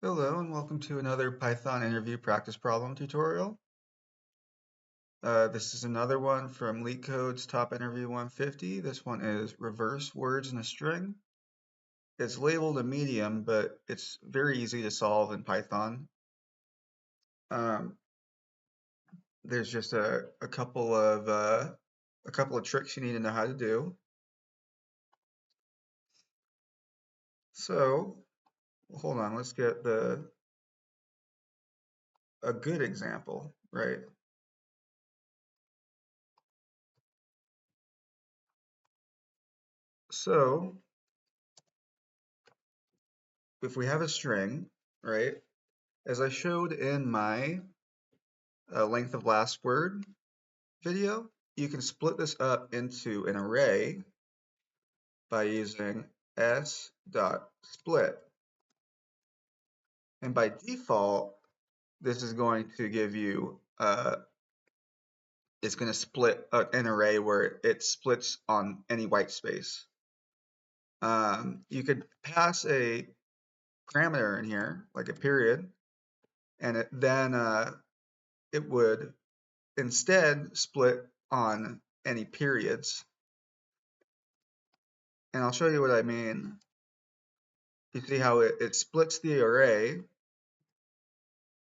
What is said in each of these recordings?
Hello and welcome to another Python interview practice problem tutorial. This is another one from LeetCode's Top Interview 150. This one is reverse words in a string. It's labeled a medium, but it's very easy to solve in Python. Um, there's just a couple of tricks you need to know how to do. So hold on, let's get a good example, right? So if we have a string, right? As I showed in my length of last word video, you can split this up into an array by using s.split. And by default, this is going to give you, it's going to split an array where it splits on any white space. You could pass a parameter in here, like a period, and then it would instead split on any periods. And I'll show you what I mean. You see how it splits the array,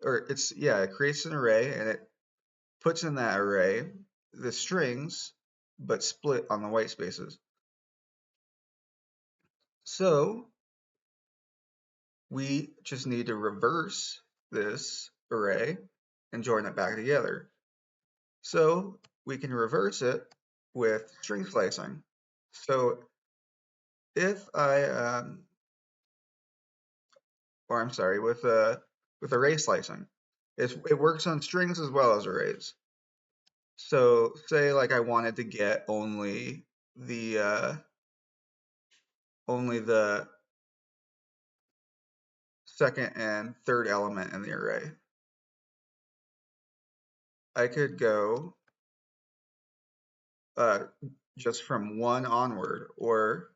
or it creates an array and it puts in that array the strings, but split on the white spaces. So we just need to reverse this array and join it back together. So we can reverse it with string slicing. So if I, or I'm sorry, with array slicing, it works on strings as well as arrays. So say like I wanted to get only the second and third element in the array. I could go just from 1 onward, or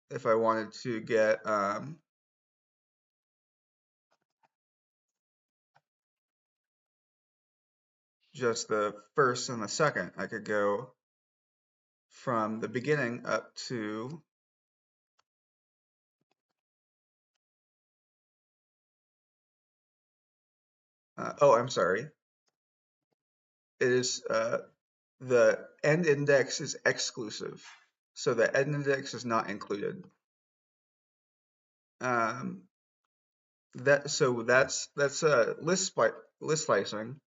if I wanted to get just the first and the second, I could go from the beginning up to oh, I'm sorry. It is the end index is exclusive, so the end index is not included. That's list slicing.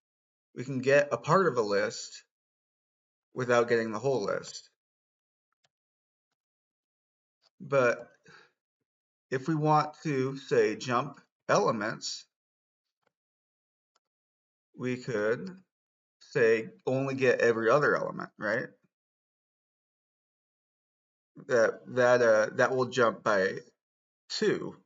We can get a part of a list without getting the whole list. But if we want to, say, jump elements, we could say only get every other element, right? That will jump by 2.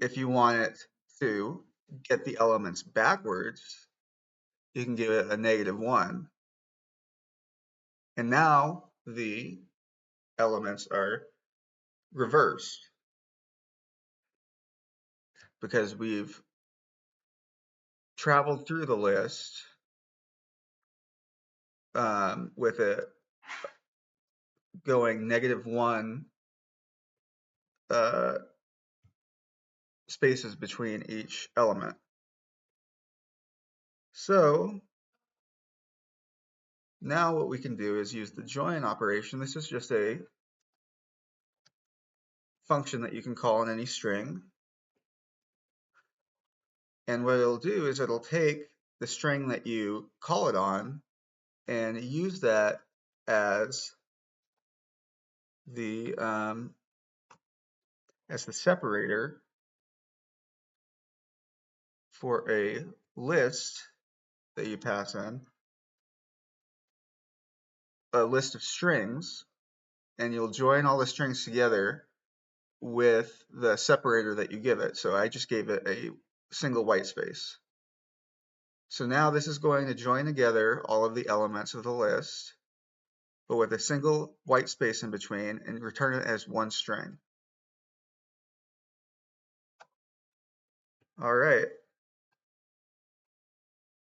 If you want it to get the elements backwards, you can give it a -1. And now the elements are reversed because we've traveled through the list with it going -1 spaces between each element. So now what we can do is use the join operation. This is just a function that you can call in any string. And what it'll do is it'll take the string that you call it on and use that as the separator for a list that you pass in, a list of strings, and you'll join all the strings together with the separator that you give it. So I just gave it a single white space. So now this is going to join together all of the elements of the list, but with a single white space in between, and return it as one string. All right.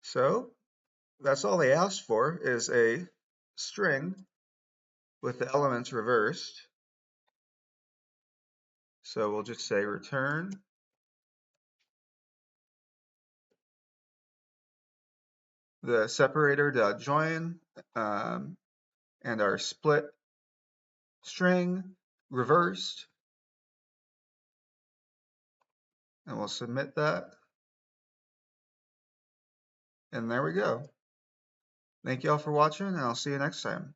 So that's all they asked for is a string with the elements reversed. So we'll just say return the separator.join and our split string reversed, and we'll submit that. And there we go. Thank you all for watching, and I'll see you next time.